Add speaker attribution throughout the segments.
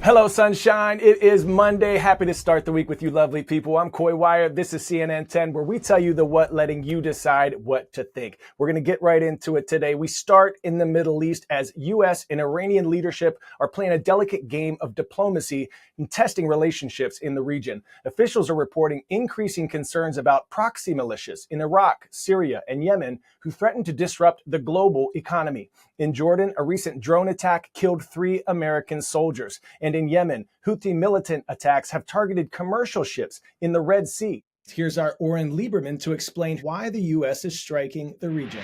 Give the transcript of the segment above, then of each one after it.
Speaker 1: Hello, sunshine. It is Monday. Happy to start the week with you lovely people. I'm Coy Wire. This is CNN 10, where we tell you the what, letting you decide what to think. We're going to get right into it today. We start in the Middle East as U.S. and Iranian leadership are playing a delicate game of diplomacy and testing relationships in the region. Officials are reporting increasing concerns about proxy militias in Iraq, Syria, and Yemen who threaten to disrupt the global economy. In Jordan, a recent drone attack killed 3 American soldiers. And in Yemen, Houthi militant attacks have targeted commercial ships in the Red Sea. Here's our Oren Lieberman to explain why the U.S. is striking the region.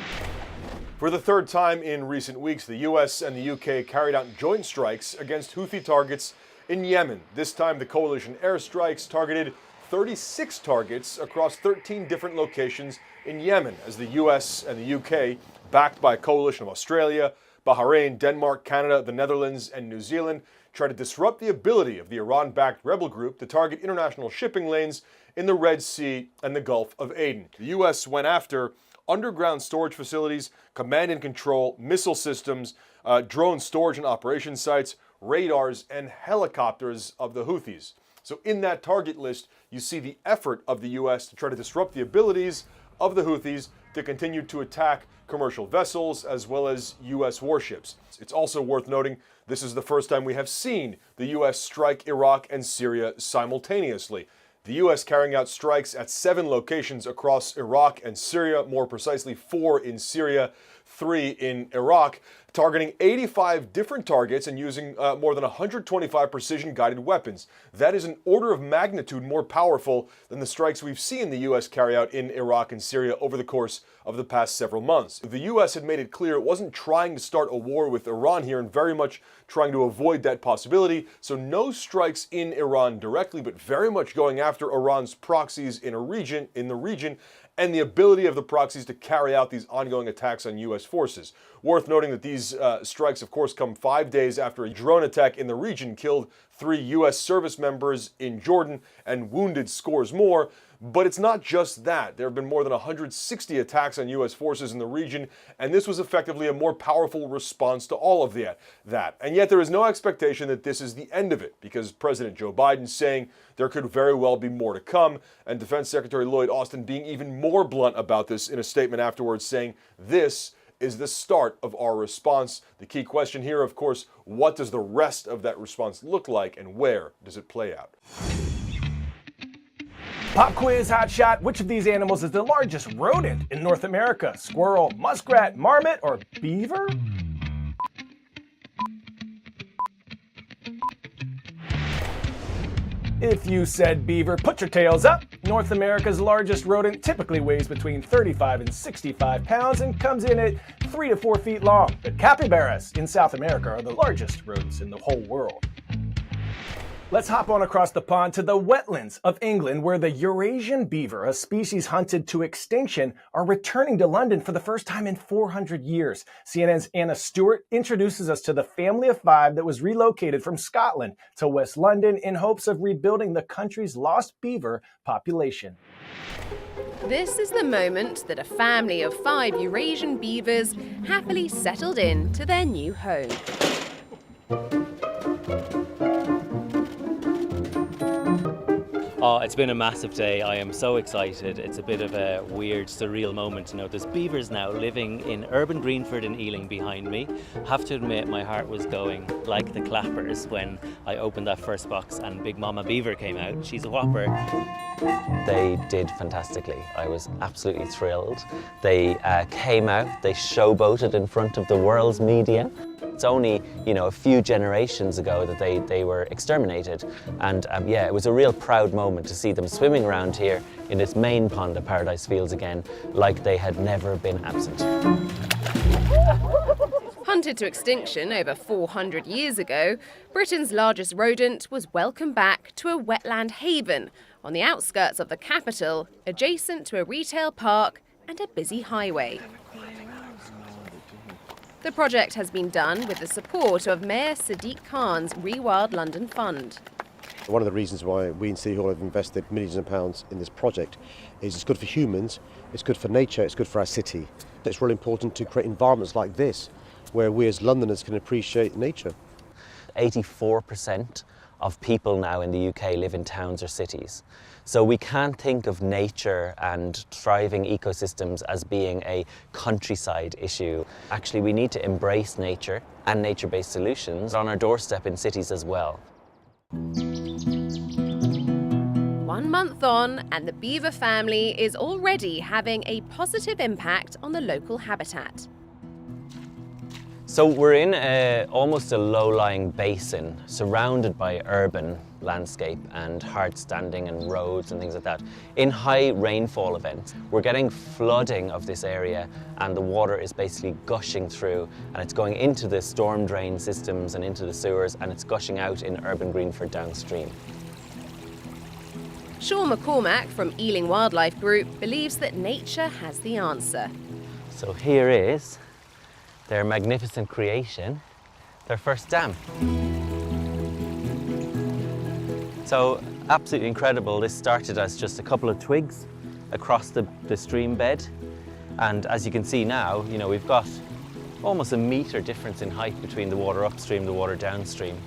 Speaker 2: For the third time in recent weeks, the U.S. and the U.K. carried out joint strikes against Houthi targets in Yemen. This time, the coalition airstrikes targeted 36 targets across 13 different locations in Yemen, as the U.S. and the U.K., backed by a coalition of Australia, Bahrain, Denmark, Canada, the Netherlands, and New Zealand, try to disrupt the ability of the Iran-backed rebel group to target international shipping lanes in the Red Sea and the Gulf of Aden. The U.S. went after underground storage facilities, command and control, missile systems, drone storage and operation sites, radars, and helicopters of the Houthis. So in that target list, you see the effort of the U.S. to try to disrupt the abilities of the Houthis to continue to attack commercial vessels as well as U.S. warships. It's also worth noting this is the first time we have seen the U.S. strike Iraq and Syria simultaneously. The U.S. carrying out strikes at 7 locations across Iraq and Syria, more precisely 4 in Syria, 3 in Iraq, targeting 85 different targets and using more than 125 precision-guided weapons. That is an order of magnitude more powerful than the strikes we've seen the U.S. carry out in Iraq and Syria over the course of the past several months. The U.S. had made it clear it wasn't trying to start a war with Iran here and very much trying to avoid that possibility, so no strikes in Iran directly, but very much going after Iran's proxies in the region, and the ability of the proxies to carry out these ongoing attacks on U.S. forces. Worth noting that these strikes, of course, come 5 days after a drone attack in the region killed 3 U.S. service members in Jordan and wounded scores more. But it's not just that. There have been more than 160 attacks on U.S. forces in the region, and this was effectively a more powerful response to all of that. And yet there is no expectation that this is the end of it, because President Joe Biden saying there could very well be more to come, and Defense Secretary Lloyd Austin being even more blunt about this in a statement afterwards, saying this is the start of our response. The key question here, of course, what does the rest of that response look like, and where does it play out?
Speaker 1: Pop quiz, hot shot. Which of these animals is the largest rodent in North America? Squirrel, muskrat, marmot, or beaver? If you said beaver, put your tails up. North America's largest rodent typically weighs between 35 and 65 pounds and comes in at 3 to 4 feet long. The capybaras in South America are the largest rodents in the whole world. Let's hop on across the pond to the wetlands of England, where the Eurasian beaver, a species hunted to extinction, are returning to London for the first time in 400 years. CNN's Anna Stewart introduces us to the family of 5 that was relocated from Scotland to West London in hopes of rebuilding the country's lost beaver population.
Speaker 3: This is the moment that a family of 5 Eurasian beavers happily settled in to their new home.
Speaker 4: Oh, it's been a massive day. I am so excited. It's a bit of a weird, surreal moment to know there's beavers now living in urban Greenford in Ealing behind me. Have to admit, my heart was going like the clappers when I opened that first box and Big Mama Beaver came out. She's a whopper.
Speaker 5: They did fantastically. I was absolutely thrilled. They came out, they showboated in front of the world's media. It's only, a few generations ago that they were exterminated. And yeah, it was a real proud moment to see them swimming around here in this main pond of Paradise Fields again, like they had never been absent.
Speaker 3: Hunted to extinction over 400 years ago, Britain's largest rodent was welcomed back to a wetland haven on the outskirts of the capital, adjacent to a retail park and a busy highway. The project has been done with the support of Mayor Sadiq Khan's Rewild London Fund.
Speaker 6: One of the reasons why we in City Hall have invested millions of pounds in this project is it's good for humans, it's good for nature, it's good for our city. It's really important to create environments like this where we as Londoners can appreciate nature.
Speaker 5: 84% of people now in the UK live in towns or cities. So we can't think of nature and thriving ecosystems as being a countryside issue. Actually, we need to embrace nature and nature-based solutions on our doorstep in cities as well.
Speaker 3: 1 month on, and the beaver family is already having a positive impact on the local habitat.
Speaker 5: So we're in almost a low-lying basin surrounded by urban landscape and hard standing and roads and things like that. In high rainfall events, we're getting flooding of this area, and the water is basically gushing through, and it's going into the storm drain systems and into the sewers, and it's gushing out in urban Greenford downstream.
Speaker 3: Sean McCormack from Ealing Wildlife Group believes that nature has the answer.
Speaker 5: So here is their magnificent creation, their first dam. So absolutely incredible. This started as just a couple of twigs across the stream bed. And as you can see now, we've got almost a metre difference in height between the water upstream, the water downstream.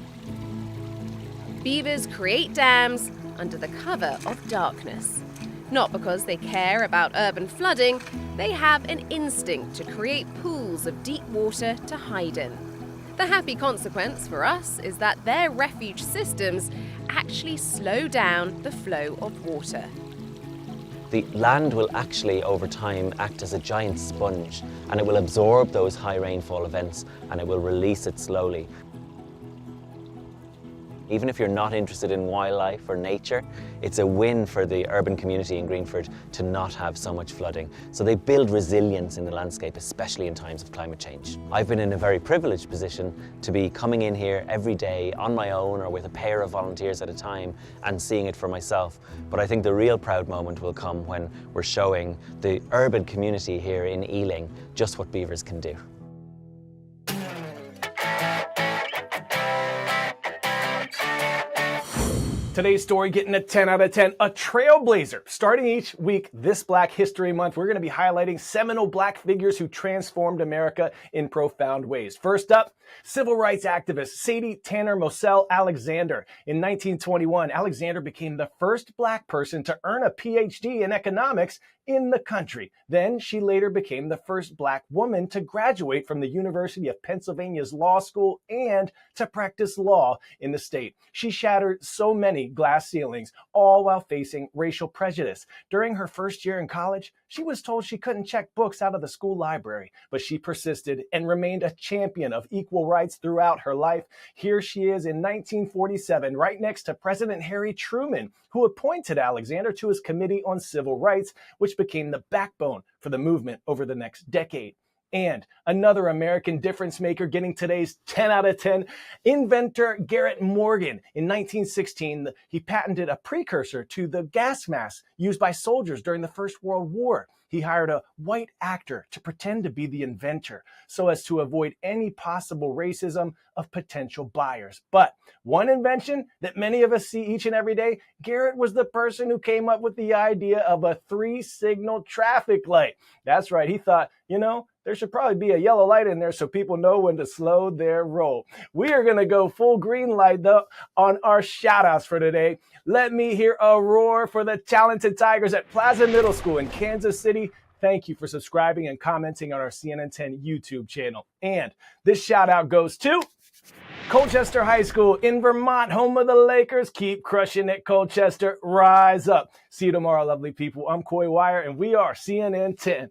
Speaker 3: Beavers create dams under the cover of darkness. Not because they care about urban flooding, they have an instinct to create pools of deep water to hide in. The happy consequence for us is that their refuge systems actually slow down the flow of water.
Speaker 5: The land will actually, over time, act as a giant sponge, and it will absorb those high rainfall events, and it will release it slowly. Even if you're not interested in wildlife or nature, it's a win for the urban community in Greenford to not have so much flooding. So they build resilience in the landscape, especially in times of climate change. I've been in a very privileged position to be coming in here every day on my own or with a pair of volunteers at a time and seeing it for myself. But I think the real proud moment will come when we're showing the urban community here in Ealing just what beavers can do.
Speaker 1: Today's story getting a 10 out of 10, a trailblazer. Starting each week this Black History Month, we're going to be highlighting seminal Black figures who transformed America in profound ways. First up, civil rights activist Sadie Tanner Moselle Alexander. In 1921, Alexander became the first Black person to earn a PhD in economics in the country. Then she later became the first Black woman to graduate from the University of Pennsylvania's law school and to practice law in the state. She shattered so many glass ceilings, all while facing racial prejudice. During her first year in college, she was told she couldn't check books out of the school library, but she persisted and remained a champion of equal rights throughout her life. Here she is in 1947, right next to President Harry Truman, who appointed Alexander to his Committee on Civil Rights, which became the backbone for the movement over the next decade. And another American difference maker getting today's 10 out of 10, inventor Garrett Morgan. In 1916, he patented a precursor to the gas mask used by soldiers during the First World War. He hired a white actor to pretend to be the inventor so as to avoid any possible racism of potential buyers. But one invention that many of us see each and every day, Garrett was the person who came up with the idea of a 3-signal traffic light. That's right. He thought, there should probably be a yellow light in there so people know when to slow their roll. We are going to go full green light, though, on our shout-outs for today. Let me hear a roar for the talented Tigers at Plaza Middle School in Kansas City. Thank you for subscribing and commenting on our CNN 10 YouTube channel. And this shout-out goes to Colchester High School in Vermont, home of the Lakers. Keep crushing it, Colchester. Rise up. See you tomorrow, lovely people. I'm Coy Wire, and we are CNN 10.